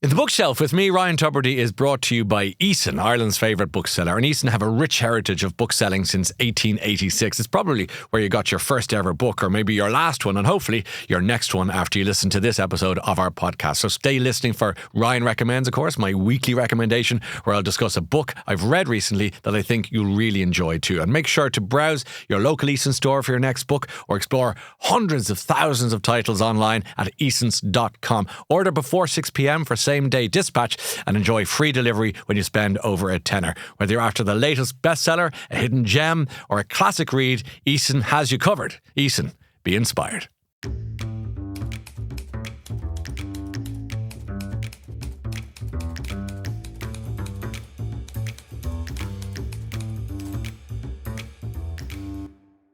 The Bookshelf with me, Ryan Tubridy, is brought to you by Eason, Ireland's favourite bookseller. And Eason have a rich heritage of book selling since 1886. It's probably where you got your first ever book, or maybe your last one, and hopefully your next one after you listen to this episode of our podcast. So stay listening for Ryan Recommends, of course, my weekly recommendation, where I'll discuss a book I've read recently that I think you'll really enjoy too. And make sure to browse your local Eason store for your next book, or explore hundreds of thousands of titles online at easons.com. Order before 6 p.m. for same-day dispatch and enjoy free delivery when you spend over a tenner. Whether you're after the latest bestseller, a hidden gem, or a classic read, Eason has you covered. Eason, be inspired.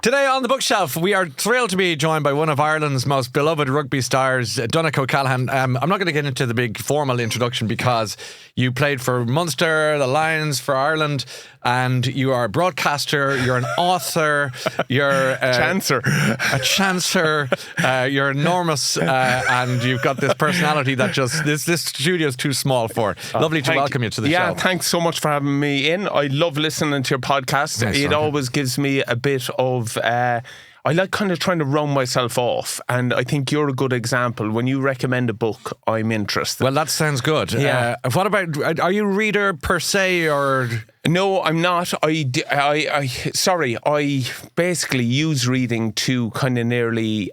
Today on The Bookshelf, we are thrilled to be joined by one of Ireland's most beloved rugby stars, Donncha O'Callaghan. I'm not going to get into the big formal introduction because you played for Munster, the Lions, for Ireland, and you are a broadcaster, you're an author, you're a chancer, you're enormous, and you've got this personality that just, this studio is too small for. Lovely to welcome you to the show. Yeah, thanks so much for having me in. I love listening to your podcast. Nice, it always gives me a bit of... I like kind of trying to round myself off, and I think you're a good example. When you recommend a book, I'm interested. Well, that sounds good. Yeah. What about, are you a reader per se, or...? No, I'm not. I basically use reading to kind of nearly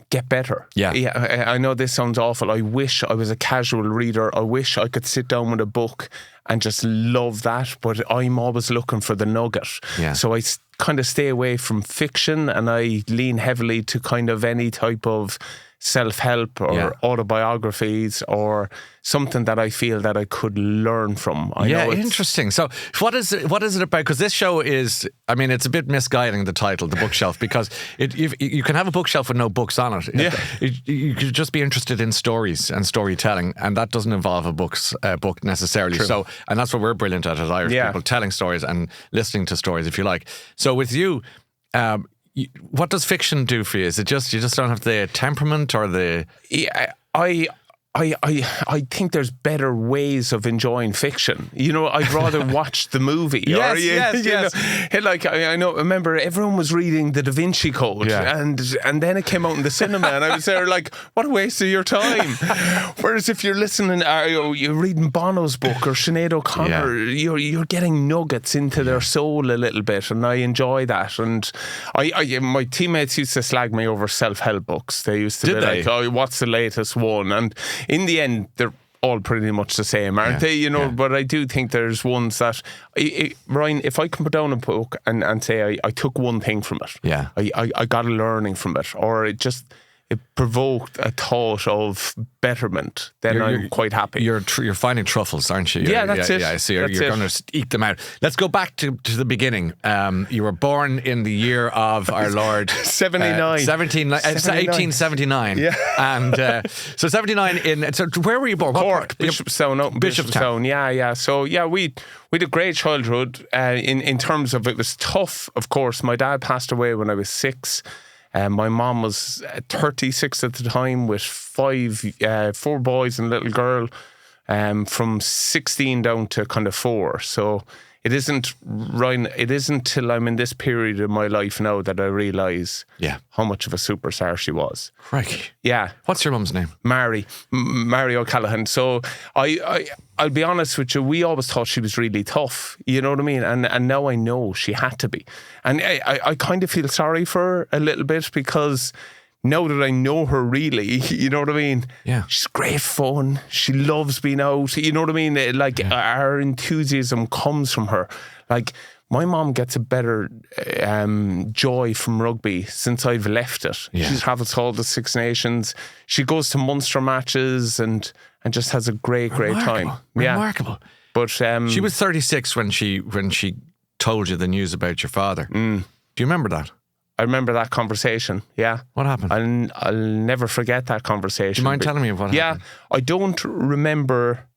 get better. Yeah. I know this sounds awful. I wish I was a casual reader. I wish I could sit down with a book and just love that, but I'm always looking for the nugget. Yeah. So I kind of stay away from fiction, and I lean heavily to kind of any type of self-help or autobiographies or something that I feel that I could learn from. I know interesting. So what is it about? Because this show is, I mean, it's a bit misguiding, the title, The Bookshelf, because you can have a bookshelf with no books on it. Yeah. You could just be interested in stories and storytelling, and that doesn't involve a book necessarily. True. So, and that's what we're brilliant at as Irish people, telling stories and listening to stories, if you like. So with you, what does fiction do for you? Is it just you just don't have the temperament or the... Yeah, I think there's better ways of enjoying fiction. You know, I'd rather watch the movie. Yes. Know, like I remember everyone was reading the Da Vinci Code, and then it came out in the cinema, and I was there like, what a waste of your time. Whereas if you're listening, you're reading Bono's book or Sinead O'Connor, you're getting nuggets into their soul a little bit, and I enjoy that. And my teammates used to slag me over self-help books. They used to be like, oh, what's the latest one? And in the end, they're all pretty much the same, aren't they? You know, but I do think there's ones that, Ryan, if I can put down a book and say I took one thing from it, I got a learning from it, or it provoked a thought of betterment, then I'm quite happy. You're finding truffles, aren't you? That's it. Yeah, so you're going to eke them out. Let's go back to the beginning. You were born in the year of our Lord 1879. Yeah. And so 79 so where were you born? Cork, Bishopstown. Yeah. So we had a great childhood. In terms of, it was tough, of course. My dad passed away when I was 6. My mom was 36 at the time with 4 boys and a little girl, from 16 down to kind of 4. So it isn't till I'm in this period of my life now that I realise how much of a superstar she was. Crikey. Yeah. What's your mum's name? Mary O'Callaghan. So I'll be honest with you, we always thought she was really tough, you know what I mean? And now I know she had to be. And I kind of feel sorry for her a little bit, because now that I know her really, you know what I mean? Yeah. She's great fun. She loves being out, you know what I mean? Like, our enthusiasm comes from her. Like, my mom gets a better joy from rugby since I've left it. Yeah. She travels to all the Six Nations. She goes to Munster matches and just has a great time. Remarkable. But she was 36 when she told you the news about your father. Do you remember that? I remember that conversation, yeah. What happened? I'll never forget that conversation. Do you mind telling me what happened? Yeah, I don't remember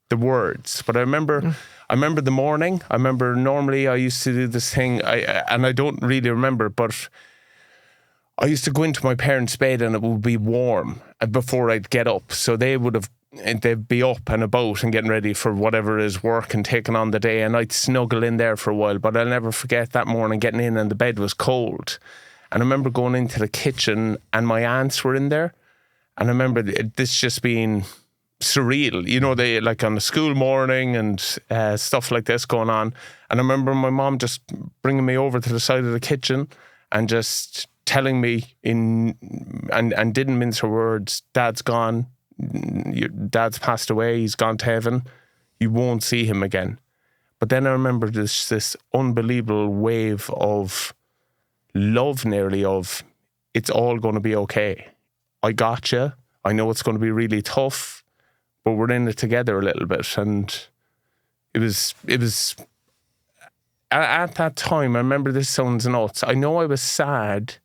the words, but I remember the morning. I remember normally I used to do this thing, and I don't really remember, but I used to go into my parents' bed and it would be warm before I'd get up. So they would have they'd be up and about and getting ready for whatever is work and taking on the day, and I'd snuggle in there for a while. But I'll never forget that morning getting in and the bed was cold. And I remember going into the kitchen and my aunts were in there. And I remember this just being surreal, you know, they like on a school morning and stuff like this going on. And I remember my mom just bringing me over to the side of the kitchen and just telling me and didn't mince her words, Dad's gone, your dad's passed away, he's gone to heaven, you won't see him again. But then I remember this unbelievable wave of love, nearly, of it's all going to be okay. I got you. I know it's going to be really tough, but we're in it together a little bit. And it was at that time, I remember, this sounds nuts, I know I was sad,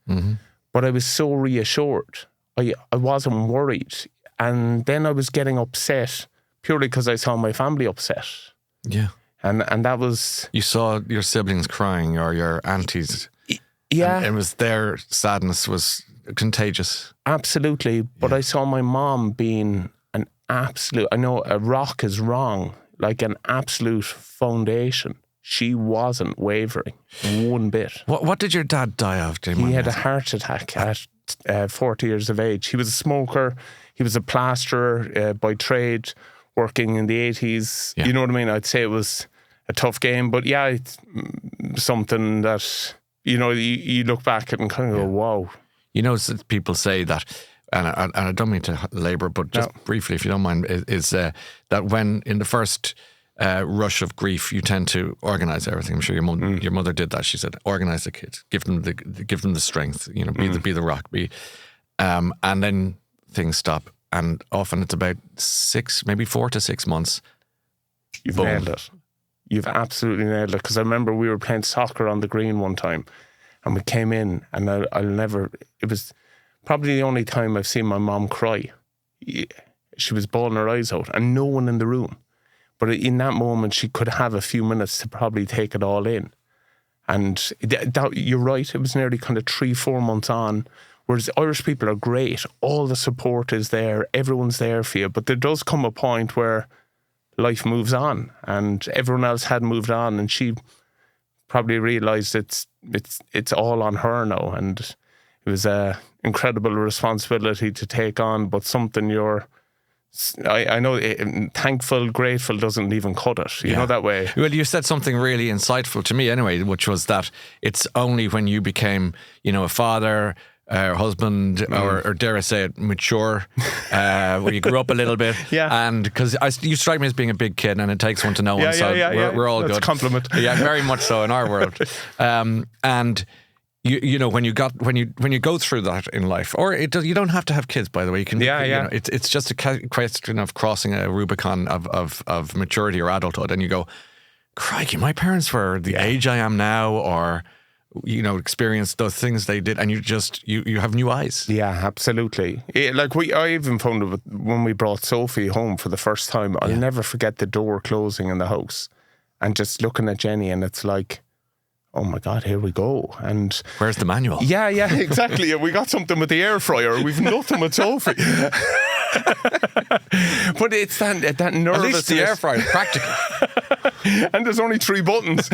but I was so reassured. I wasn't worried. And then I was getting upset purely because I saw my family upset. Yeah. And that was... You saw your siblings crying or your aunties. Yeah. And it was their sadness was contagious. Absolutely. But I saw my mom being an absolute... I know a rock is wrong, like an absolute foundation. She wasn't wavering one bit. What did your dad die of, Jim? He had a heart attack at 40 years of age. He was a smoker. He was a plasterer by trade, working in the 80s. Yeah. You know what I mean? I'd say it was a tough game. But yeah, it's something that, you know, you look back at and kind of go, wow. You know, people say that, and I don't mean to labour, but just briefly, if you don't mind, is that when in the first rush of grief, you tend to organise everything. I'm sure your mother did that. She said, organise the kids, give them the strength, you know, be the rock, and then things stop. And often it's about 4 to 6 months. You've nailed it. You've absolutely nailed it. Because I remember we were playing soccer on the green one time, and we came in, and it was probably the only time I've seen my mom cry. She was bawling her eyes out, and no one in the room. But in that moment, she could have a few minutes to probably take it all in. And you're right, it was nearly kind of 3-4 months on. Whereas Irish people are great. All the support is there. Everyone's there for you. But there does come a point where life moves on, and everyone else had moved on, and she probably realised it's all on her now. And it was an incredible responsibility to take on, but something I know thankful, grateful doesn't even cut it, you know, that way. Well, you said something really insightful to me anyway, which was that it's only when you became, you know, a father, husband, or dare I say it, mature, when you grew up a little bit. And because you strike me as being a big kid, and it takes one to know one, so we're all That's good. A compliment. Yeah, very much so in our world. And you know, when you go through that in life, or you don't have to have kids, by the way. You can, you know, it's just a question of crossing a Rubicon of maturity or adulthood, and you go, crikey, my parents were the age I am now, or, you know, experienced those things they did, and you have new eyes. Yeah, absolutely. I even found it when we brought Sophie home for the first time. I'll never forget the door closing in the house, and just looking at Jenny, and it's like, oh my God, here we go. And where's the manual? Yeah, exactly. We got something with the air fryer. We've nothing with Sophie. But it's that nervousness. At least the air fryer is practical. And there's only 3 buttons.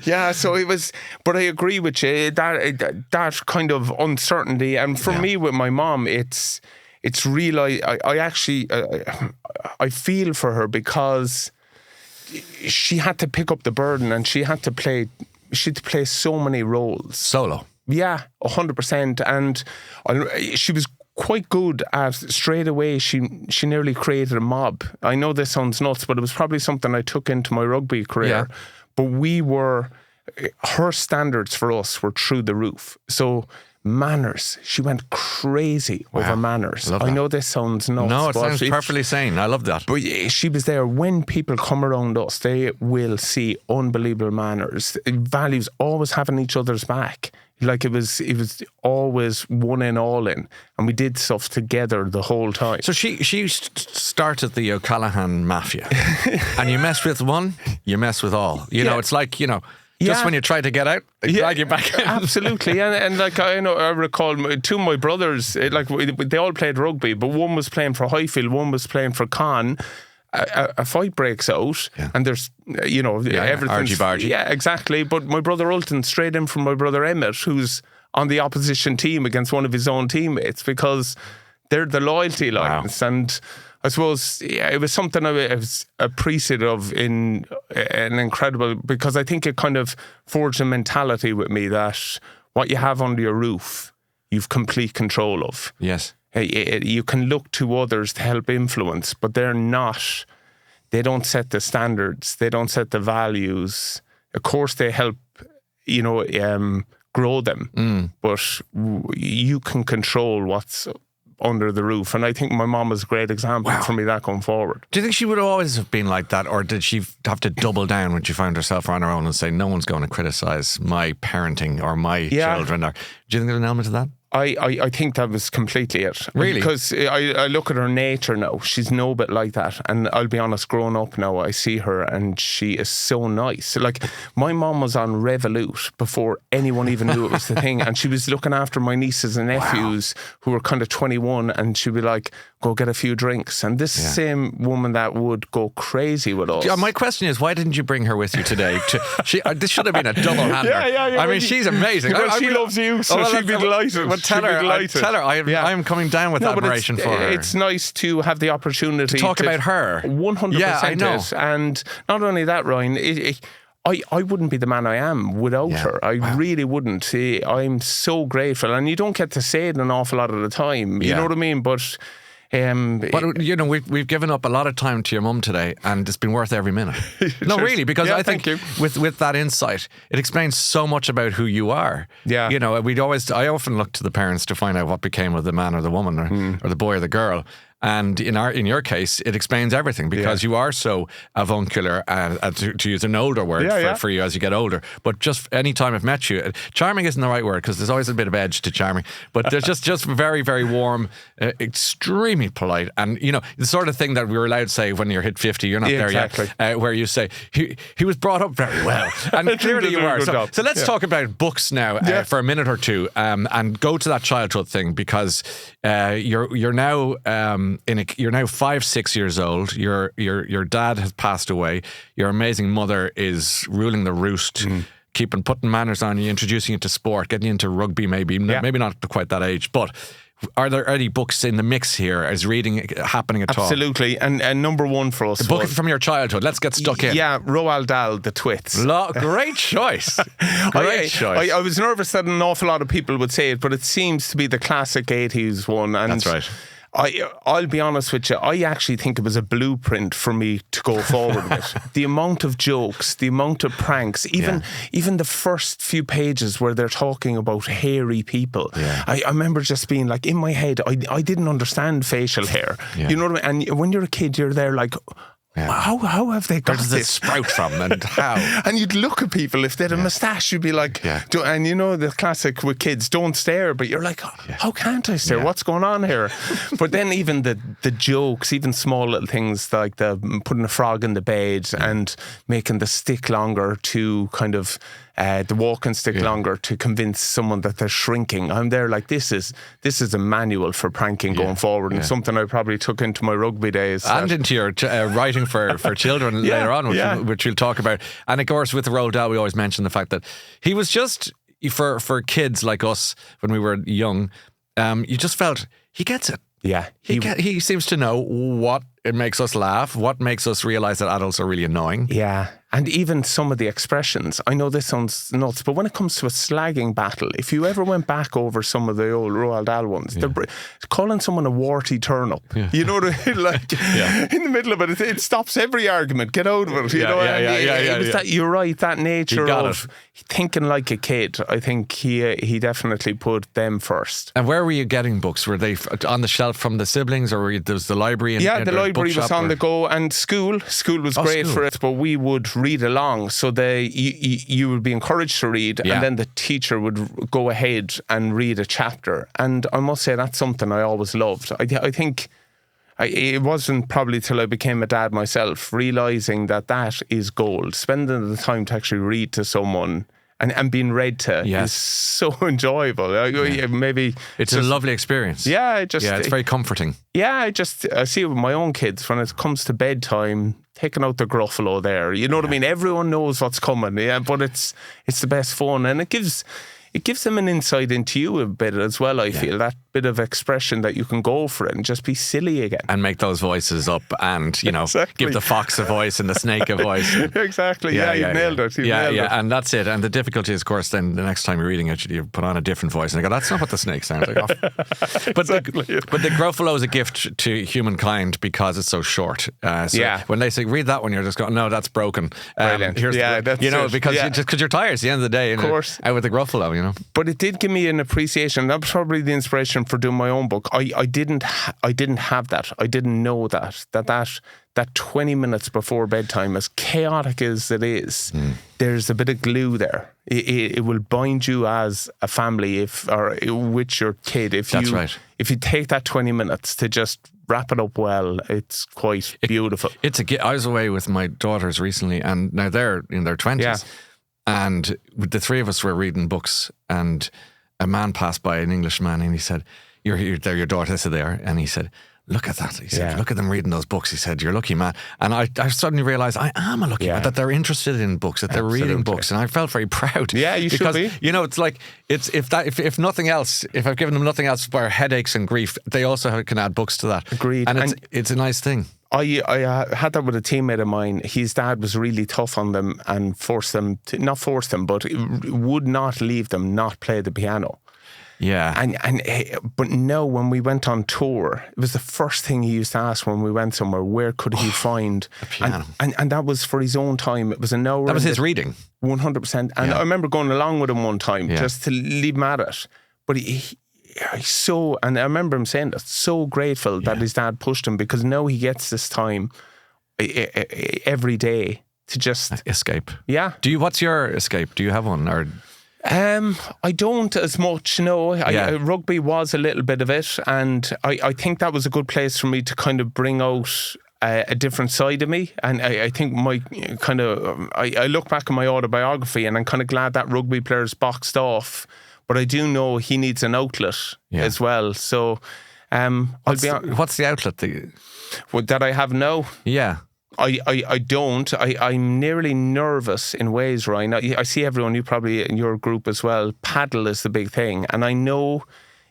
Yeah, so it was, but I agree with you, that kind of uncertainty. And for me with my mom, it's real. I actually feel for her, because she had to pick up the burden, and she had to play so many roles. Solo. Yeah, 100%. And she was quite good at, straight away, she nearly created a mob. I know this sounds nuts, but it was probably something I took into my rugby career. Yeah. But her standards for us were through the roof. So manners, she went crazy over manners. I know this sounds nuts. No, it sounds perfectly sane. I love that. But she was there. When people come around us, they will see unbelievable manners, values, always having each other's back. Like it was always one in, all in, and we did stuff together the whole time. So she started the O'Callaghan mafia, and you mess with one, you mess with all. You know, it's like, you know, Just when you try to get out, they drag you back in. Absolutely. And like, I recall two of my brothers, like they all played rugby, but one was playing for Highfield, one was playing for Con. A fight breaks out, and there's, everything's... Argy-bargy. Yeah, exactly. But my brother Ulton straight in from my brother Emmett, who's on the opposition team against one of his own teammates, because they're the loyalty lines. Wow. And I suppose it was something I was appreciative of in an incredible... Because I think it kind of forged a mentality with me that what you have under your roof, you've complete control of. Yes. You can look to others to help influence, but they don't set the standards, they don't set the values. Of course they help, grow them, but you can control what's under the roof. And I think my mom was a great example for me that going forward. Do you think she would always have been like that, or did she have to double down when she found herself on her own and say, no one's going to criticise my parenting or my children? Or, do you think there's an element of that? I think that was completely it. Really? Because I look at her nature now. She's no bit like that. And I'll be honest, growing up now, I see her and she is so nice. Like, my mom was on Revolut before anyone even knew it was the thing. And she was looking after my nieces and nephews who were kind of 21, and she'd be like, go get a few drinks. And this same woman that would go crazy with us. Yeah, my question is, why didn't you bring her with you today? This should have been a double-hander. Yeah. I mean, she's amazing. Well, she loves you, so she'd be delighted. Tell her I'm coming down with admiration for her. It's nice to have the opportunity to talk about her. 100%. Yeah, I know. And not only that, Ryan, I wouldn't be the man I am without her. I really wouldn't. I'm so grateful. And you don't get to say it an awful lot of the time. You know what I mean? But we've given up a lot of time to your mum today, and it's been worth every minute. No, really, because I think with that insight, it explains so much about who you are. Yeah, I often look to the parents to find out what became of the man or the woman or the boy or the girl. And in your case, it explains everything, because you are so avuncular, to use an older word for you as you get older. But just any time I've met you, charming isn't the right word, because there's always a bit of edge to charming. But there's just very, very warm, extremely polite, and the sort of thing that we were allowed to say when you're hit 50. You're not there yet, where you say he was brought up very well, and clearly you are. So let's talk about books now for a minute or two, and go to that childhood thing, because you're now. You're now 5-6 years old. Your dad has passed away. Your amazing mother is ruling the roost, putting manners on you, introducing you to sport, getting you into rugby. Maybe not quite that age, but. Are there any books in the mix here? Is reading happening at all? Absolutely. And number one for us. The book from your childhood. Let's get stuck in. Yeah, Roald Dahl, The Twits. Great choice. Great choice. I was nervous that an awful lot of people would say it, but it seems to be the classic 80s one. And that's right. I'll be honest with you, I actually think it was a blueprint for me to go forward with. The amount of jokes, the amount of pranks, even the first few pages where they're talking about hairy people. Yeah. I remember just being like, in my head, I didn't understand facial hair. Yeah. You know what I mean? And when you're a kid, you're there like... Yeah. How have they got this? Where does it sprout from, and how? And you'd look at people, if they had a moustache, you'd be like, and the classic with kids, don't stare, but you're like, how can't I stare? What's going on here? But then even the jokes, even small little things like the putting a frog in the bed and making the stick longer to kind of the walking stick longer to convince someone that they're shrinking. I'm there like, this is a manual for pranking going forward, and something I probably took into my rugby days. And into your writing for children later on, which we'll talk about. And of course, with Roald Dahl, we always mention the fact that he was just, for kids like us when we were young, you just felt, he gets it. Yeah. He seems to know what it makes us laugh, what makes us realise that adults are really annoying. Yeah. And even some of the expressions, I know this sounds nuts, but when it comes to a slagging battle, if you ever went back over some of the old Roald Dahl ones, calling someone a warty turnip, you know what I mean? Like, in the middle of it, it stops every argument. Get out of it. That, you're right, that nature of thinking like a kid, I think he definitely put them first. And where were you getting books? Were they on the shelf from the siblings, or there was the library? The library was on the go, and school was great for it, but we would read along, so you would be encouraged to read, and then the teacher would go ahead and read a chapter. And I must say, that's something I always loved. I think it wasn't probably till I became a dad myself, realising that is gold. Spending the time to actually read to someone and being read to is so enjoyable. Maybe it's a lovely experience. Yeah, it's very comforting. Yeah, I see it with my own kids when it comes to bedtime, taking out the Gruffalo there. You know what I mean? Everyone knows what's coming, but it's the best fun, and it gives them an insight into you a bit as well, I feel. That bit of expression that you can go for it and just be silly again. And make those voices up and, give the fox a voice and the snake a voice. Exactly. You nailed it. And that's it. And the difficulty is, of course, then the next time you're reading it, you put on a different voice and you go, that's not what the snake sounds like. But the Gruffalo is a gift to humankind because it's so short. When they say, read that one, you're just going, no, that's broken. Brilliant. Because you're tired at the end of the day. Of course. Out with the Gruffalo, But it did give me an appreciation. That was probably the inspiration for doing my own book. I didn't have that. I didn't know that 20 minutes before bedtime, as chaotic as it is, there's a bit of glue there. It will bind you as a family with your kid. That's right. If you take that 20 minutes to just wrap it up well, it's quite beautiful. I was away with my daughters recently, and now they're in their 20s. Yeah. And the three of us were reading books, and a man passed by, an Englishman, and he said, they're your daughter. I said, they are. And he said, look at that. He said, look at them reading those books. He said, you're a lucky man. And I suddenly realised I am a lucky man, that they're interested in books, that they're reading books. And I felt very proud. Yeah, you should be. It's like, if nothing else, if I've given them nothing else but headaches and grief, they also can add books to that. Agreed. And it's a nice thing. I had that with a teammate of mine. His dad was really tough on them and but would not leave them not play the piano. Yeah. But no, when we went on tour, it was the first thing he used to ask when we went somewhere, where could he find a piano? And that was for his own time. It was an hour. That was his reading. 100%. And I remember going along with him one time just to leave him at it. But and I remember him saying that, so grateful that his dad pushed him, because now he gets this time every day to just escape. Yeah. What's your escape? Do you have one? Or I don't as much, no. Rugby was a little bit of it, and I think that was a good place for me to kind of bring out a different side of me. And I think I look back at my autobiography and I'm kind of glad that rugby player's boxed off. But I do know he needs an outlet as well. So what's the outlet that I have now? Yeah. I don't. I'm nearly nervous in ways, Ryan. I see everyone, you probably in your group as well, paddle is the big thing. And I know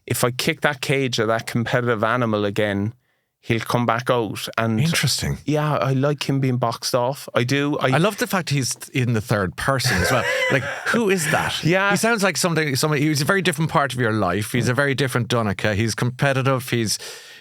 if I kick that cage of that competitive animal again, he'll come back out. And interesting. Yeah, I like him being boxed off. I do. I love the fact he's in the third person as well. Like, who is that? Yeah. He sounds like somebody. He's a very different part of your life. He's a very different Donncha. He's competitive. He's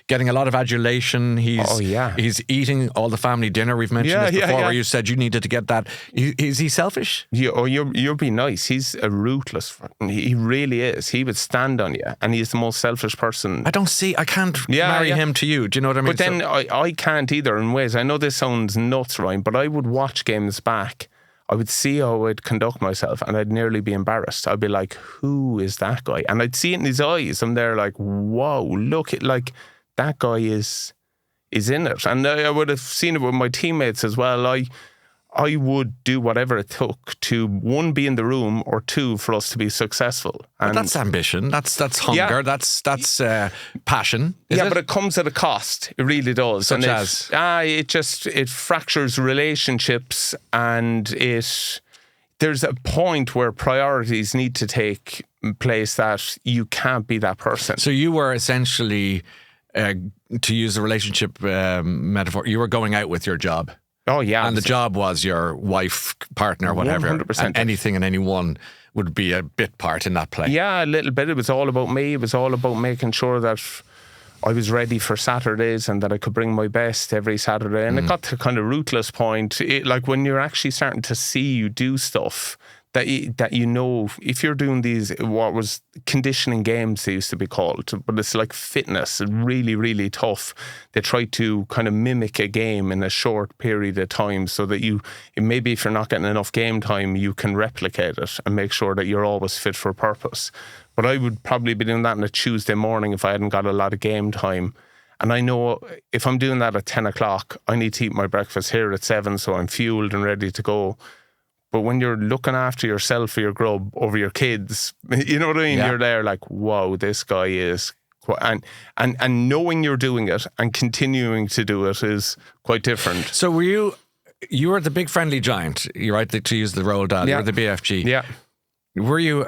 getting a lot of adulation. He's eating all the family dinner. We've mentioned this before, where you said you needed to get that. Is he selfish? You'll be nice. He's a ruthless. He really is. He would stand on you, and he's the most selfish person. I can't marry him to you. Do you know what I mean? But then I can't either in ways. I know this sounds nuts, Ryan, but I would watch games back. I would see how I'd conduct myself, and I'd nearly be embarrassed. I'd be like, who is that guy? And I'd see it in his eyes. I'm there like, whoa, look at that guy is in it. And I would have seen it with my teammates as well. I would do whatever it took to, one, be in the room, or two, for us to be successful. And that's ambition. That's hunger. That's passion. But it comes at a cost. It really does. Such as? It fractures relationships, and there's a point where priorities need to take place that you can't be that person. So you were essentially, to use a relationship metaphor, you were going out with your job. Oh, yeah. And the job was your wife, partner, whatever. 100%. And anything and anyone would be a bit part in that play. Yeah, a little bit. It was all about me. It was all about making sure that I was ready for Saturdays and that I could bring my best every Saturday. And it got to kind of ruthless point. Like when you're actually starting to see you do stuff that you know, if you're doing these, what was conditioning games they used to be called, but it's like fitness, really, really tough. They try to kind of mimic a game in a short period of time so that maybe if you're not getting enough game time, you can replicate it and make sure that you're always fit for purpose. But I would probably be doing that on a Tuesday morning if I hadn't got a lot of game time. And I know if I'm doing that at 10 o'clock, I need to eat my breakfast here at 7, so I'm fueled and ready to go. But when you're looking after yourself or your grub over your kids, you know what I mean? You're there like, wow, this guy is... And knowing you're doing it and continuing to do it is quite different. So were you were the big friendly giant, you're right, to use the Roald Dahl, you were the BFG. Yeah. Were you,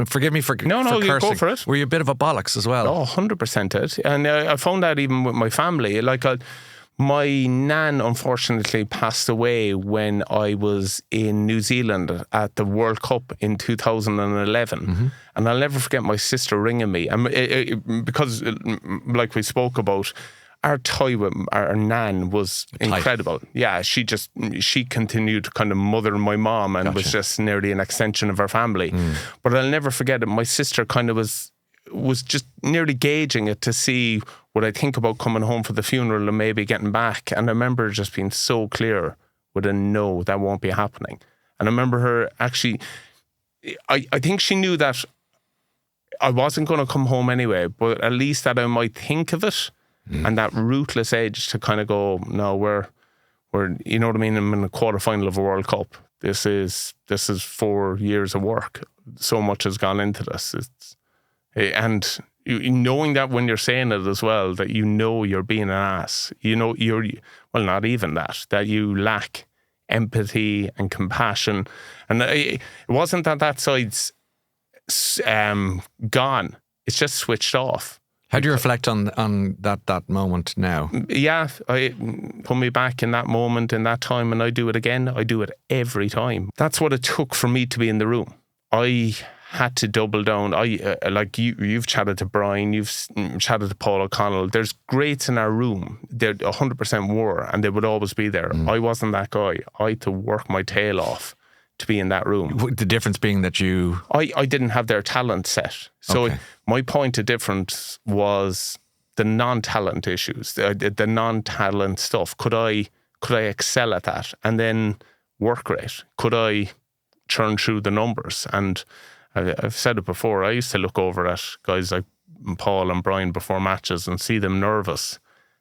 forgive me for cursing. You go for it. Were you a bit of a bollocks as well? Oh, 100% it. And I found that even with my family. Like, my nan, unfortunately, passed away when I was in New Zealand at the World Cup in 2011. Mm-hmm. And I'll never forget my sister ringing me. And because, like we spoke about, our tie with our nan was incredible. Yeah, she continued to kind of mother my mom and was just nearly an extension of her family. But I'll never forget it. My sister kind of was just nearly gauging it to see what I think about coming home for the funeral and maybe getting back. And I remember just being so clear with a no, that won't be happening. And I remember her actually, I think she knew that I wasn't going to come home anyway, but at least that I might think of it. And that ruthless edge to kind of go, no, we're, you know what I mean? I'm in the quarterfinal of a World Cup. This is 4 years of work. So much has gone into this. And knowing that when you're saying it as well, that you know you're being an ass. You know, well, not even that you lack empathy and compassion. And it wasn't that side's gone. It's just switched off. How do you reflect on that moment now? Yeah, I put me back in that moment, in that time, and I do it again. I do it every time. That's what it took for me to be in the room. I had to double down. Like you've chatted to Brian, you've chatted to Paul O'Connell. There's greats in our room. There 100% were, and they would always be there. I wasn't that guy. I had to work my tail off to be in that room. The difference being that I didn't have their talent set. So my point of difference was the non-talent issues, the non-talent stuff. Could I excel at that and then work great? Could I churn through the numbers? And I've said it before, I used to look over at guys like Paul and Brian before matches and see them nervous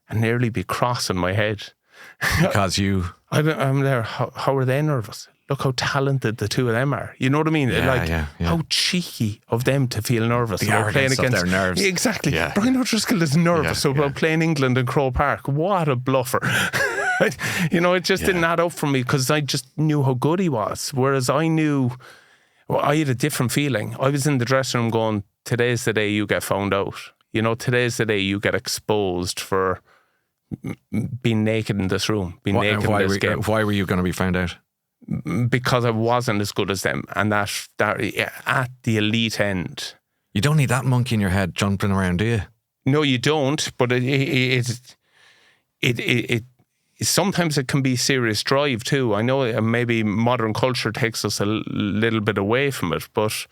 and nearly be cross in my head. Because I'm there, how are they nervous? Look how talented the two of them are. You know what I mean? Yeah. How cheeky of them to feel nervous about playing against their nerves. Exactly. Yeah. Brian O'Driscoll is nervous about playing England in Croke Park. What a bluffer. It just didn't add up for me because I just knew how good he was. Whereas I had a different feeling. I was in the dressing room going, today's the day you get found out. Today's the day you get exposed for being naked in this room, naked in this game. Why were you going to be found out? Because I wasn't as good as them, and that at the elite end. You don't need that monkey in your head jumping around, do you? No, you don't. But it sometimes it can be serious drive too. I know maybe modern culture takes us a little bit away from it, but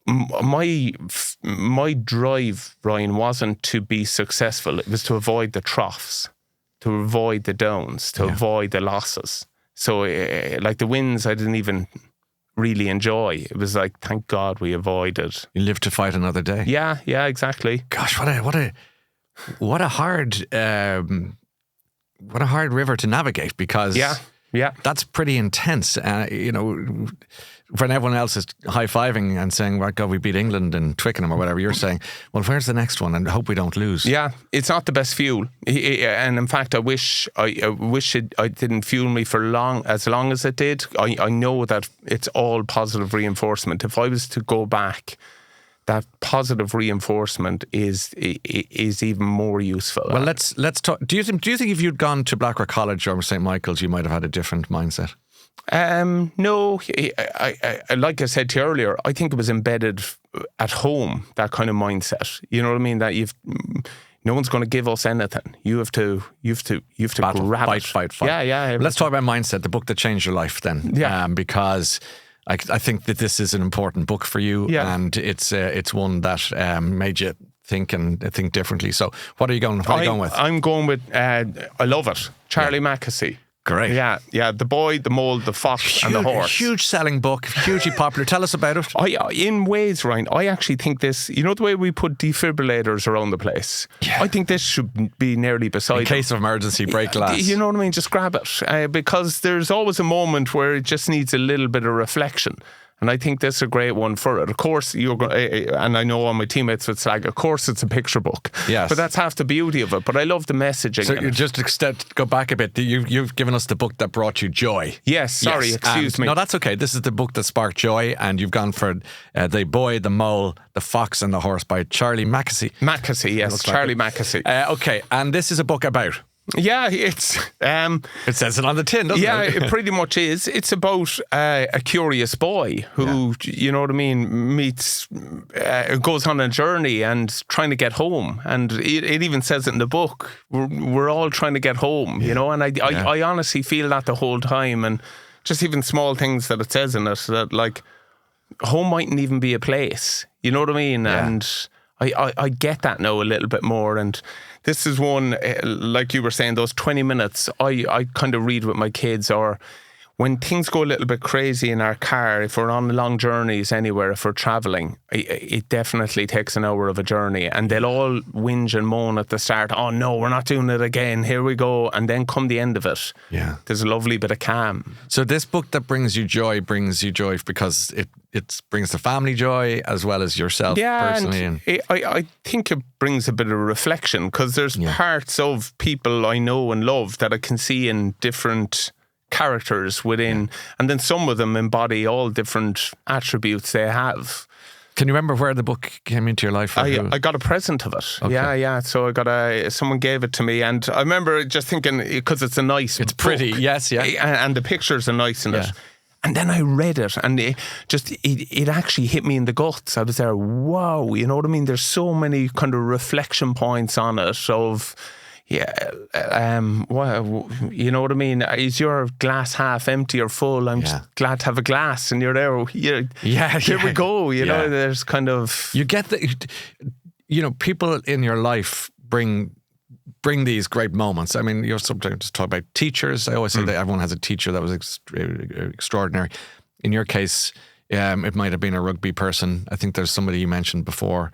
my drive, Ryan, wasn't to be successful. It was to avoid the troughs, to avoid the downs, to avoid the losses. So, like the wins, I didn't even really enjoy. It was like, thank God we avoided. You live to fight another day. Yeah, exactly. Gosh, what a hard river to navigate, because that's pretty intense. When everyone else is high-fiving and saying, right, God, we beat England in Twickenham or whatever, you're saying, well, where's the next one? And I hope we don't lose. Yeah, it's not the best fuel. And in fact, I wish it didn't fuel me for as long as it did. I know that it's all positive reinforcement. If I was to go back, that positive reinforcement is even more useful. Well, let's talk. Do you think if you'd gone to Blackrock College or St. Michael's, you might have had a different mindset? No, I like I said to you earlier, I think it was embedded at home, that kind of mindset. You know what I mean? That no one's going to give us anything. You have to Battle, grab fight. it. Yeah. Let's talk about mindset, the book that changed your life then. Yeah. Because I think that this is an important book for you, and it's one that made you think differently. So what are you going with? I'm going with, I love it, Charlie Mackesy. Great. Yeah. The Boy, the Mole, the Fox, and the Horse. Huge selling book, hugely popular. Tell us about it. In ways, Ryan, I actually think this, you know the way we put defibrillators around the place? Yeah. I think this should be nearly beside In case of emergency, break glass. You know what I mean? Just grab it. Because there's always a moment where it just needs a little bit of reflection. And I think this is a great one for it. Of course, and I know all my teammates would slag, of course it's a picture book. Yes. But that's half the beauty of it. But I love the messaging. So you just go back a bit. You've given us the book that brought you joy. Yes, sorry, excuse me. No, that's okay. This is the book that sparked joy, and you've gone for The Boy, the Mole, the Fox and the Horse by Charlie Mackesy. Mackesy, yes, Charlie Mackesy. Okay, and this is a book about... Yeah, it's... it says it on the tin, doesn't it? Yeah, it pretty much is. It's about a curious boy who, you know what I mean, goes on a journey and trying to get home. And it even says it in the book. We're all trying to get home, you know, and I honestly feel that the whole time. And just even small things that it says in it, that like, home mightn't even be a place. You know what I mean? Yeah. And I get that now a little bit more. And this is one, like you were saying, those 20 minutes I kind of read with my kids, or when things go a little bit crazy in our car, if we're on long journeys anywhere, if we're travelling, it definitely takes an hour of a journey, and they'll all whinge and moan at the start, oh no, we're not doing it again, here we go, and then come the end of it, there's a lovely bit of calm. So this book that brings you joy because it brings the family joy as well as yourself personally. And I think it brings a bit of reflection, because there's parts of people I know and love that I can see in different characters within, and then some of them embody all different attributes they have. Can you remember where the book came into your life? I got a present of it. Okay. Yeah. So I got someone gave it to me, and I remember just thinking, because it's it's pretty, yes, and the pictures are nice in it. And then I read it, and it actually hit me in the guts. I was there, wow, you know what I mean? There's so many kind of reflection points on it of, well, you know what I mean? Is your glass half empty or full? I'm just glad to have a glass, and you're there. Here we go. You know, there's kind of... You get people in your life bring these great moments. I mean, you're sometimes talk about teachers. I always say that everyone has a teacher that was extraordinary. In your case, it might have been a rugby person. I think there's somebody you mentioned before,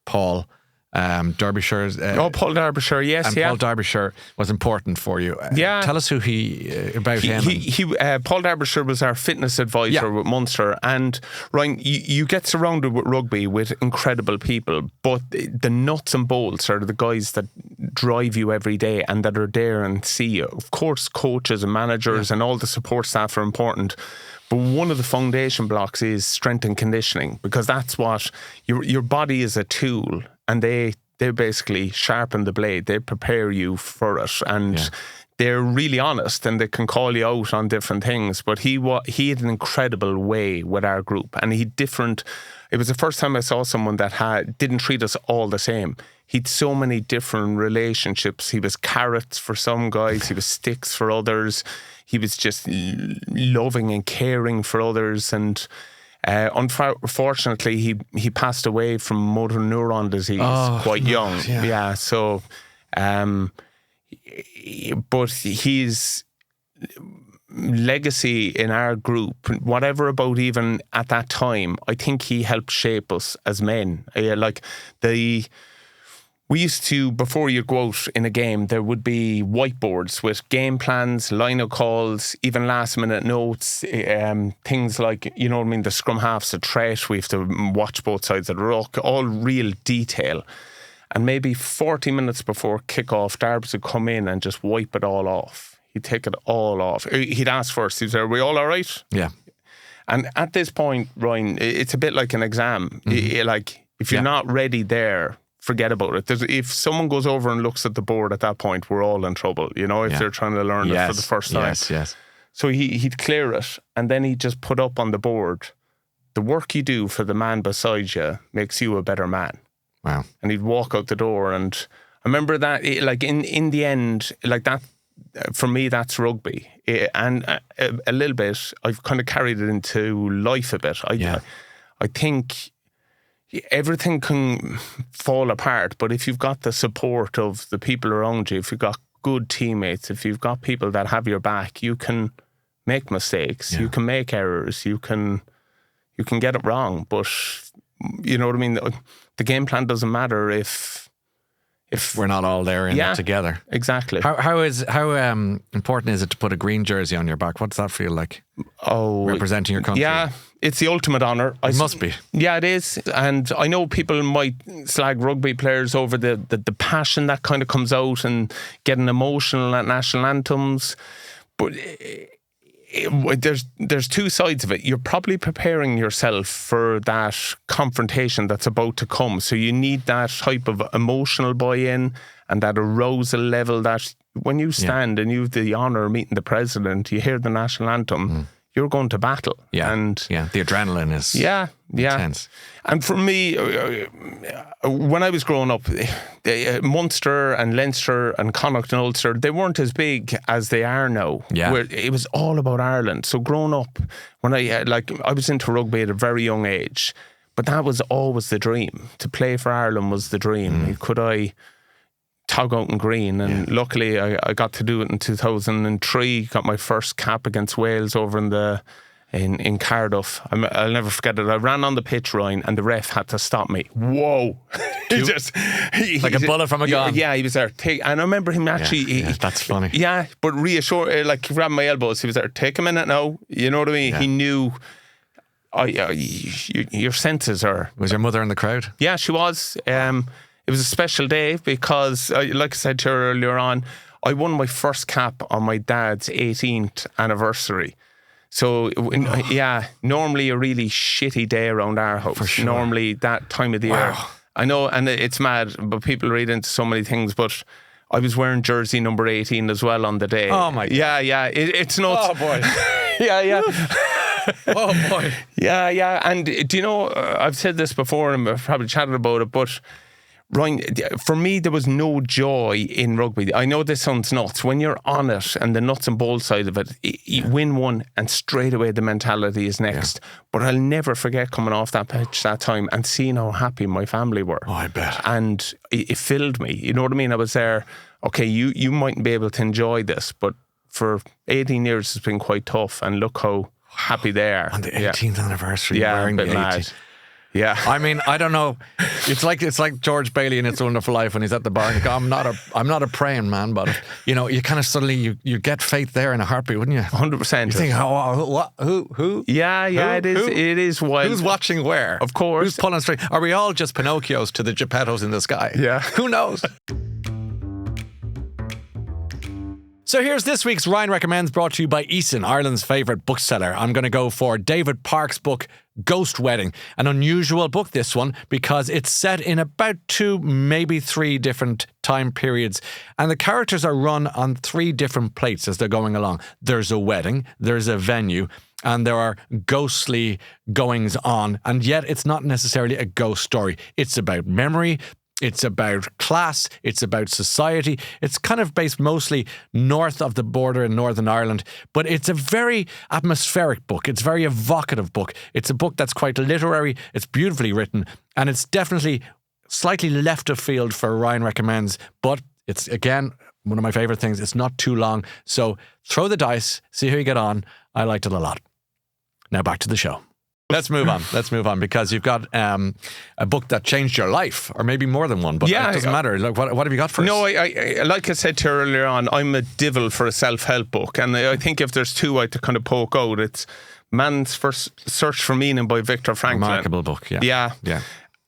Paul Derbyshire. Paul Derbyshire, yes, Paul Derbyshire was important for you. Tell us about him. Paul Derbyshire was our fitness advisor with Munster, and Ryan, you get surrounded with rugby with incredible people, but the nuts and bolts are the guys that drive you every day and that are there and see you. Of course, coaches and managers and all the support staff are important. But one of the foundation blocks is strength and conditioning, because that's what your body is a tool, and they basically sharpen the blade. They prepare you for it, and they're really honest, and they can call you out on different things. But he had an incredible way with our group, and it was the first time I saw someone that didn't treat us all the same. He'd so many different relationships. He was carrots for some guys, he was sticks for others. He was just loving and caring for others, and unfortunately, he passed away from motor neuron disease quite young. So, but his legacy in our group, whatever about even at that time, I think he helped shape us as men. We used to, before you go out in a game, there would be whiteboards with game plans, line-out calls, even last-minute notes, things like, you know what I mean, the scrum half's a threat, we have to watch both sides of the ruck, all real detail. And maybe 40 minutes before kick-off, Darbs would come in and just wipe it all off. He'd take it all off. He'd ask first, he'd say, are we all right? Yeah. And at this point, Ryan, it's a bit like an exam. Like, if you're not ready there, forget about it. If someone goes over and looks at the board at that point, we're all in trouble, you know, if they're trying to learn it for the first time. Yes. So he'd clear it, and then he'd just put up on the board, the work you do for the man beside you makes you a better man. Wow. And he'd walk out the door, and I remember that, in the end, like that, for me, that's rugby. And a little bit, I've kind of carried it into life a bit. I think everything can fall apart, but if you've got the support of the people around you, if you've got good teammates, if you've got people that have your back, you can make mistakes, you can make errors, you can get it wrong, but you know what I mean? The game plan doesn't matter if we're not all there in it together. Exactly. How important is it to put a green jersey on your back? What does that feel like? Oh, representing your country. Yeah, it's the ultimate honour. It must be. Yeah, it is. And I know people might slag rugby players over the passion that kind of comes out and getting emotional at national anthems, but there's two sides of it. You're probably preparing yourself for that confrontation that's about to come. So you need that type of emotional buy-in and that arousal level that when you stand and you've the honour of meeting the president, you hear the national anthem, you're going to battle. Yeah. And the adrenaline is intense. And for me, when I was growing up, Munster and Leinster and Connacht and Ulster, they weren't as big as they are now. Yeah. Where it was all about Ireland. So growing up, when I was into rugby at a very young age, but that was always the dream. To play for Ireland was the dream. Could I tug out in green? And luckily I got to do it in 2003. Got my first cap against Wales over in Cardiff. I'll never forget it. I ran on the pitch, Ryan, and the ref had to stop me. Whoa. Like a bullet from a gun. Yeah, he was there. And I remember him actually... that's funny. Yeah, but reassure, like grabbing my elbows. He was there, take a minute now. You know what I mean? Yeah. He knew... your senses are... Was your mother in the crowd? Yeah, she was. It was a special day because, like I said to you earlier on, I won my first cap on my dad's 18th anniversary. So, normally a really shitty day around our house. For sure. Normally that time of the year. I know, and it's mad, but people read into so many things, but I was wearing jersey number 18 as well on the day. Oh my God. Yeah. It's nuts. Oh boy. Yeah. Oh boy. Yeah. And do you know, I've said this before and I've probably chatted about it, but Ryan, for me, there was no joy in rugby. I know this sounds nuts. When you're on it and the nuts and bolts side of it, you win one and straight away the mentality is next. Yeah. But I'll never forget coming off that pitch that time and seeing how happy my family were. Oh, I bet. And it filled me. You know what I mean? I was there, okay, you mightn't be able to enjoy this, but for 18 years it's been quite tough, and look how happy they are. On the 18th anniversary, wearing the 80. Yeah, I mean, I don't know. It's like George Bailey in It's a Wonderful Life when he's at the bar and he goes, I'm not a praying man, but you know, you kind of suddenly you get faith there in a heartbeat, wouldn't you? 100%. You think, what? Who? Yeah, who? It is. Who? It is wild. Who's watching where? Of course. Who's pulling straight? Are we all just Pinocchios to the Geppettos in the sky? Yeah. Who knows? So here's this week's Ryan Recommends, brought to you by Eason, Ireland's favourite bookseller. I'm going to go for David Park's book, Ghost Wedding. An unusual book, this one, because it's set in about 2, maybe 3 different time periods. And the characters are run on 3 different plates as they're going along. There's a wedding, there's a venue, and there are ghostly goings on. And yet it's not necessarily a ghost story. It's about memory. It's about class, it's about society. It's kind of based mostly north of the border in Northern Ireland, but it's a very atmospheric book. It's a very evocative book. It's a book that's quite literary, it's beautifully written, and it's definitely slightly left of field for Ryan Recommends, but it's, again, one of my favourite things. It's not too long, so throw the dice, see how you get on. I liked it a lot. Now back to the show. Let's move on because you've got a book that changed your life, or maybe more than one, but it doesn't matter. Like, what have you got for us? No, I like I said to you earlier on, I'm a devil for a self-help book, and I think if there's 2 I had to kind of poke out, it's Man's First Search for Meaning by Viktor Frankl. Remarkable book, yeah.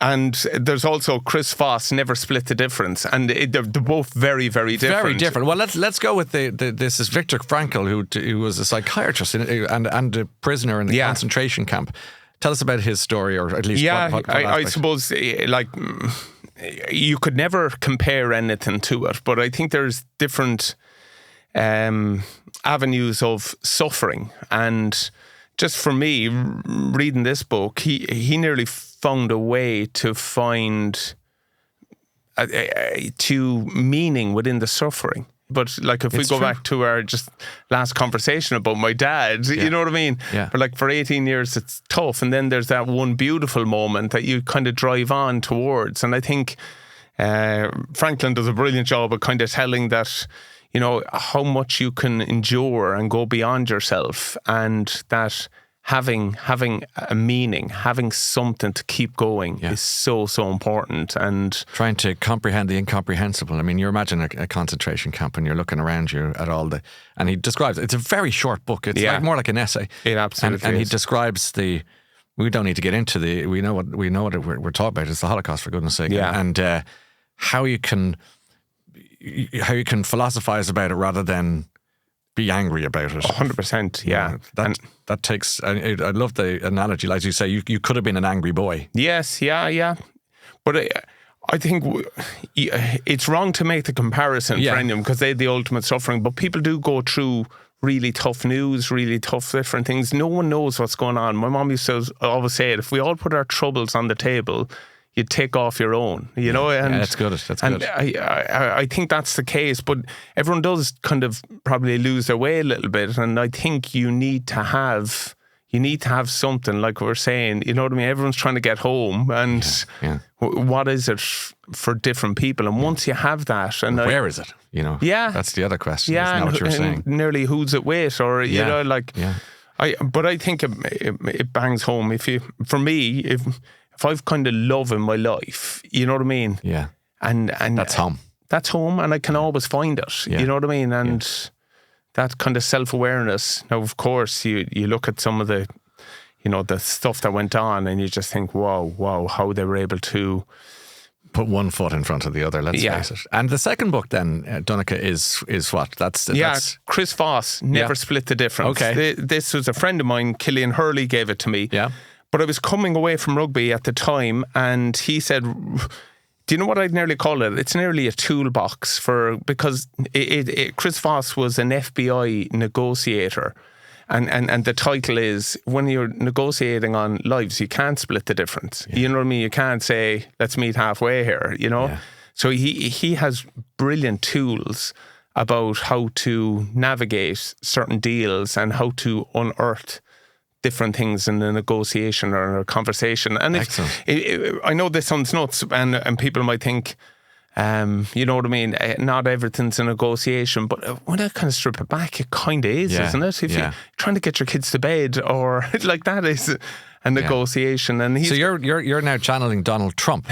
And there's also Chris Voss, Never Split the Difference, and they're both very, very different. Very different. Well, let's go with this is Viktor Frankl, who was a psychiatrist and a prisoner in the concentration camp. Tell us about his story, or at least what I suppose, like, you could never compare anything to it, but I think there's different avenues of suffering. And just for me, reading this book, he nearly found a way to find to meaning within the suffering. But like, if we go back to our just last conversation about my dad, you know what I mean? Yeah. But like, for 18 years, it's tough. And then there's that one beautiful moment that you kind of drive on towards. And I think Franklin does a brilliant job of kind of telling that, you know, how much you can endure and go beyond yourself, and that having a meaning, having something to keep going is so important. And trying to comprehend the incomprehensible. I mean, you imagine a concentration camp and you're looking around you at all the, and he describes, it's a very short book. It's more like an essay. It absolutely and is. he describes we don't need to get into we know what we're talking about. It's the Holocaust, for goodness sake. Yeah. And how you can philosophize about it rather than be angry about it. 100%, yeah. That takes, I love the analogy, like you say, you could have been an angry boy. Yes, yeah. But I think it's wrong to make the comparison for anyone, because they had the ultimate suffering, but people do go through really tough news, really tough different things. No one knows what's going on. My mom used to always say it, if we all put our troubles on the table, you take off your own, you know. And that's good. That's and good. I think that's the case, but everyone does kind of probably lose their way a little bit, and I think you need to have something, like we're saying, you know what I mean? Everyone's trying to get home, and what is it for different people? And once you have that, and where is it? You know, that's the other question. Yeah, isn't that what you're saying? Nearly who's it with, or you know, like. Yeah. But I think it bangs home. If I've kind of love in my life, you know what I mean? Yeah. And that's home. That's home, and I can always find it. Yeah. You know what I mean? And that kind of self-awareness. Now, of course, you look at some of the, you know, the stuff that went on, and you just think, wow, how they were able to put one foot in front of the other, let's face it. And the second book then, Donncha, is what? That's Chris Voss, Never Split the Difference. Okay. This was a friend of mine, Killian Hurley, gave it to me. Yeah. But I was coming away from rugby at the time, and he said, do you know what I'd nearly call it? It's nearly a toolbox because Chris Voss was an FBI negotiator. And the title is, when you're negotiating on lives, you can't split the difference. Yeah. You know what I mean? You can't say, let's meet halfway here, you know? Yeah. So he has brilliant tools about how to navigate certain deals and how to unearth different things in a negotiation or a conversation. And I know this sounds nuts, and people might think, you know what I mean, not everything's a negotiation, but when I kind of strip it back, it kind of is, isn't it? If you're trying to get your kids to bed, or like that is a negotiation. And so you're now channeling Donald Trump,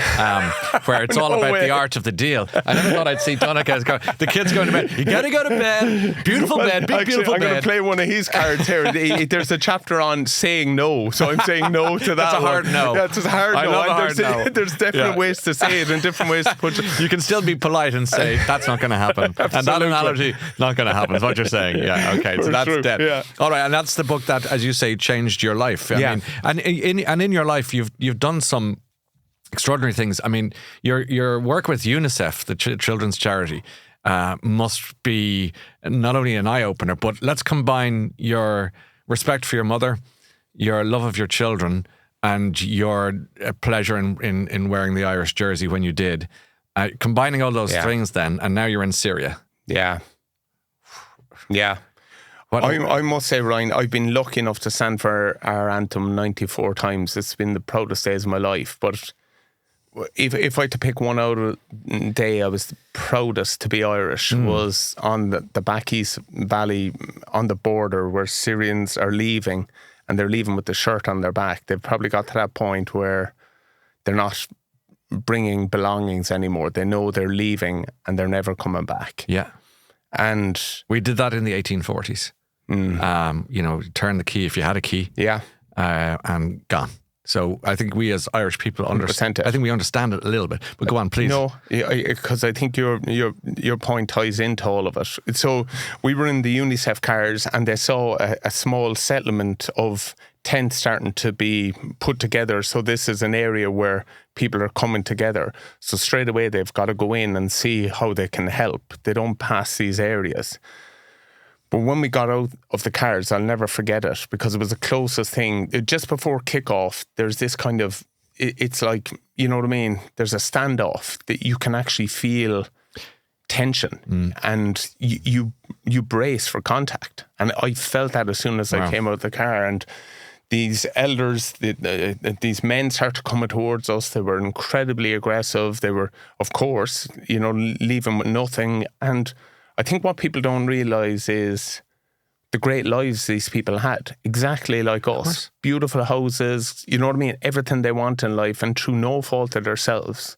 where it's all about the art of the deal. I never thought I'd see Donncha the kids going to bed. You got to go to bed. Beautiful bed. Big beautiful bed. I'm going to play one of his cards here. There's a chapter on saying no, so I'm saying no to that. That's a hard no. Yeah, it's a hard I no. love a hard no. There's definite ways to say it and different ways to put it. You can still be polite and say that's not going to happen, and that analogy not going to happen is what you're saying. Yeah, okay, so that's dead. Yeah. All right, and that's the book that, as you say, changed your life. I mean, and in your life, you've done some extraordinary things. I mean, your work with UNICEF, the children's charity, must be not only an eye-opener, but let's combine your respect for your mother, your love of your children, and your pleasure in wearing the Irish jersey when you did. Combining all those things then, and now you're in Syria. Yeah. I must say, Ryan, I've been lucky enough to stand for our anthem 94 times. It's been the proudest days of my life. But if I had to pick one out of the day I was the proudest to be Irish was on the back East Valley on the border, where Syrians are leaving, and they're leaving with the shirt on their back. They've probably got to that point where they're not bringing belongings anymore. They know they're leaving and they're never coming back. Yeah. And we did that in the 1840s. You know, turn the key if you had a key. Yeah. And gone. So I think we as Irish people understand it. I think we understand it a little bit. But go on, please. No, because I think your point ties into all of it. So we were in the UNICEF cars, and they saw a small settlement of tents starting to be put together. So this is an area where people are coming together. So straight away they've got to go in and see how they can help. They don't pass these areas. But when we got out of the cars, I'll never forget it, because it was the closest thing. Just before kickoff, there's this kind of, it's like, you know what I mean? There's a standoff that you can actually feel tension, and you brace for contact. And I felt that as soon as I came out of the car, and these elders, these men started coming towards us. They were incredibly aggressive. They were, of course, you know, leaving with nothing. And I think what people don't realise is the great lives these people had, exactly like us. Beautiful houses, you know what I mean? Everything they want in life, and through no fault of themselves,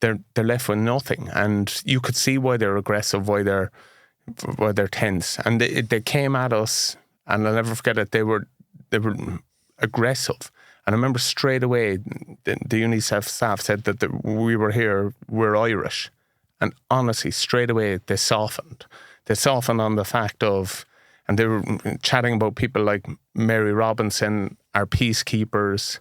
they're left with nothing. And you could see why they're aggressive, why they're tense. And they came at us, and I'll never forget it, they were aggressive. And I remember straight away, the UNICEF staff said that we're Irish. And honestly, straight away, they softened. They softened on the fact of, and they were chatting about people like Mary Robinson, our peacekeepers.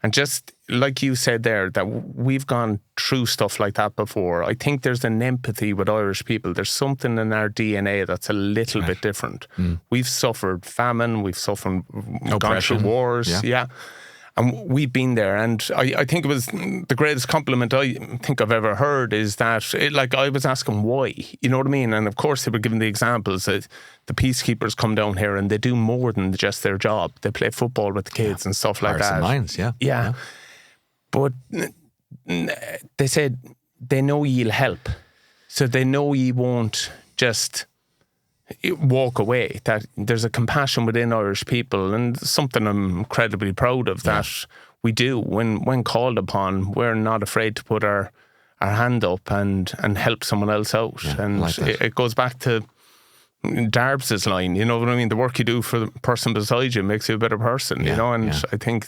And just like you said there, that we've gone through stuff like that before. I think there's an empathy with Irish people. There's something in our DNA that's a little bit different. We've suffered famine, we've gone through wars. Yeah. And we've been there, and I think it was the greatest compliment I think I've ever heard is that, I was asking why, you know what I mean? And of course they were giving the examples that the peacekeepers come down here and they do more than just their job. They play football with the kids and stuff like that. Minds, yeah. But they said they know you'll help, so they know you won't just walk away, that there's a compassion within Irish people, and something I'm incredibly proud of, that we do. When called upon, we're not afraid to put our hand up and help someone else out. And like it goes back to Darbs' line, you know what I mean? The work you do for the person beside you makes you a better person, you know, and I think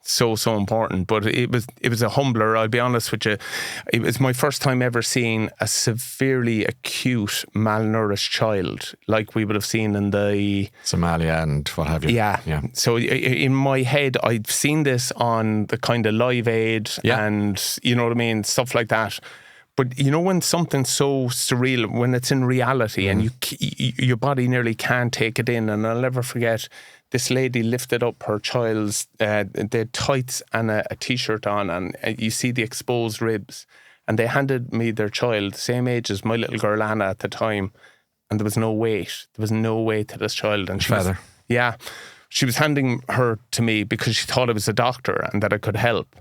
so important. But it was a humbler, I'll be honest with you. It was my first time ever seeing a severely acute malnourished child like we would have seen in the Somalia and what have you. Yeah. So in my head, I'd seen this on the kind of Live Aid and you know what I mean, stuff like that. But you know, when something's so surreal, when it's in reality and your body nearly can't take it in. And I'll never forget, this lady lifted up her child's, they had tights and a t-shirt on, and you see the exposed ribs. And they handed me their child, same age as my little girl Anna at the time, and there was no weight. There was no weight to this child. And she was handing her to me because she thought I was a doctor and that I could help.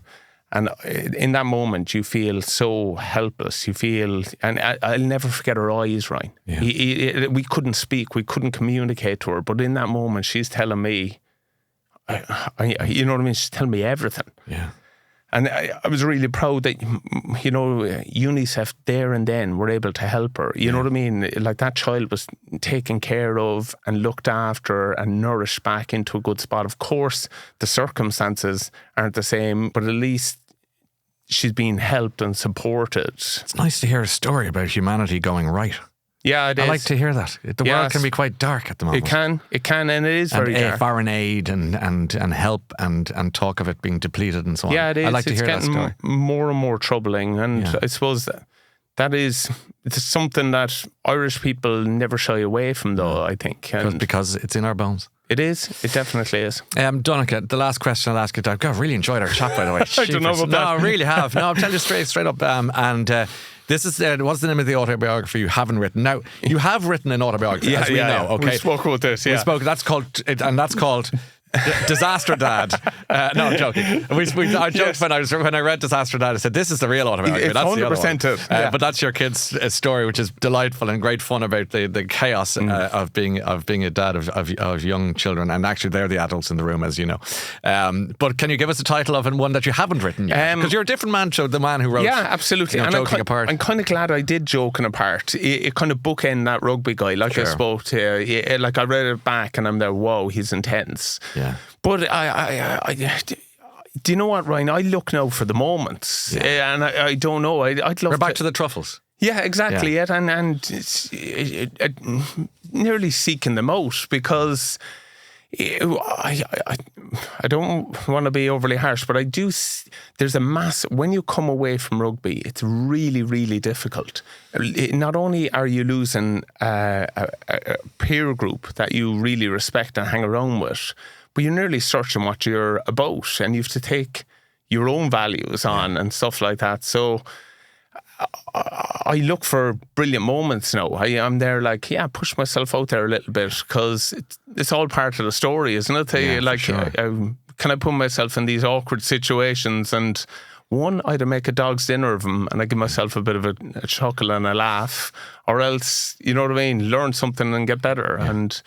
And in that moment, you feel so helpless. You feel, and I'll never forget her eyes, Ryan. Yeah. We couldn't speak, we couldn't communicate to her. But in that moment, she's telling me, you know what I mean? She's telling me everything. Yeah. And I was really proud that, you know, UNICEF there and then were able to help her. You know what I mean? Like, that child was taken care of and looked after and nourished back into a good spot. Of course, the circumstances aren't the same, but at least she's being helped and supported. It's nice to hear a story about humanity going right. Yeah, it is. I like to hear that. The world can be quite dark at the moment. It can, and it is very dark. Foreign aid and help and talk of it being depleted and so on. Yeah, it is. I like to hear that story. It's getting more and more troubling, and I suppose it's something that Irish people never shy away from, though, I think. Because it's in our bones. It is. It definitely is. Donncha, the last question I'll ask you, I've really enjoyed our chat, by the way. I don't know about that. No, I really have. No, I'll tell you straight up. This is what's the name of the autobiography you haven't written? Now, you have written an autobiography, as we know. Okay, we spoke about this. Yeah, we spoke. That's called Disaster Dad. No, I'm joking. I joked when I read Disaster Dad. I said, "This is the real autobiography." It's that's 100% the other one. But that's your kid's story, which is delightful and great fun about the chaos of being a dad of young children, and actually they're the adults in the room, as you know. But can you give us a title of one that you haven't written yet? Because you're a different man to the man who wrote. Yeah, absolutely. And Joking Apart. I'm kind of glad I did Joking Apart. It kind of bookend that rugby guy, like I spoke to. Like, I read it back, and I'm there. Whoa, he's intense. Yeah. But I do you know what, Ryan? I look now for the moments, and I don't know. I'd love. We're back to the truffles. Yeah, exactly. Yeah. And it's, nearly seeking them out, because I don't want to be overly harsh, but I do. There's a mass when you come away from rugby. It's really, really difficult. Not only are you losing a peer group that you really respect and hang around with, but you're nearly searching what you're about, and you have to take your own values on and stuff like that. So I look for brilliant moments now. I'm there like, push myself out there a little bit, because it's all part of the story, isn't it? Yeah, like, sure. can I put myself in these awkward situations, and one, either make a dog's dinner of them and I give myself a bit of a chuckle and a laugh, or else, you know what I mean, learn something and get better. Yeah. And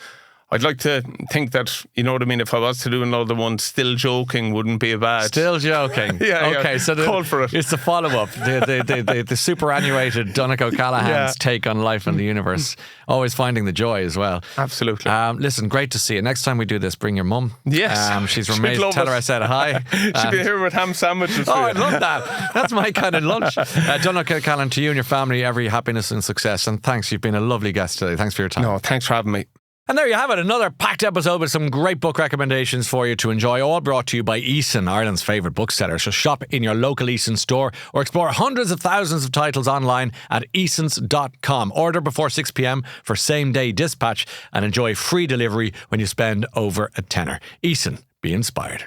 I'd like to think that, you know what I mean, if I was to do another one, Still Joking wouldn't be a bad. Still Joking. Yeah. Okay, so call for it. It's the follow-up, the superannuated Donncha O'Callaghan's take on life and the universe. Always finding the joy as well. Absolutely. Listen, great to see you. Next time we do this, bring your mum. Yes. She's amazing. Tell her I said hi. She'll be here with ham sandwiches. Oh, I'd love that. That's my kind of lunch. Donncha O'Callaghan, to you and your family, every happiness and success. And thanks, you've been a lovely guest today. Thanks for your time. No, thanks for having me. And there you have it, another packed episode with some great book recommendations for you to enjoy, all brought to you by Eason, Ireland's favourite bookseller. So shop in your local Eason store or explore hundreds of thousands of titles online at easons.com. Order before 6 p.m. for same-day dispatch and enjoy free delivery when you spend over a tenner. Eason, be inspired.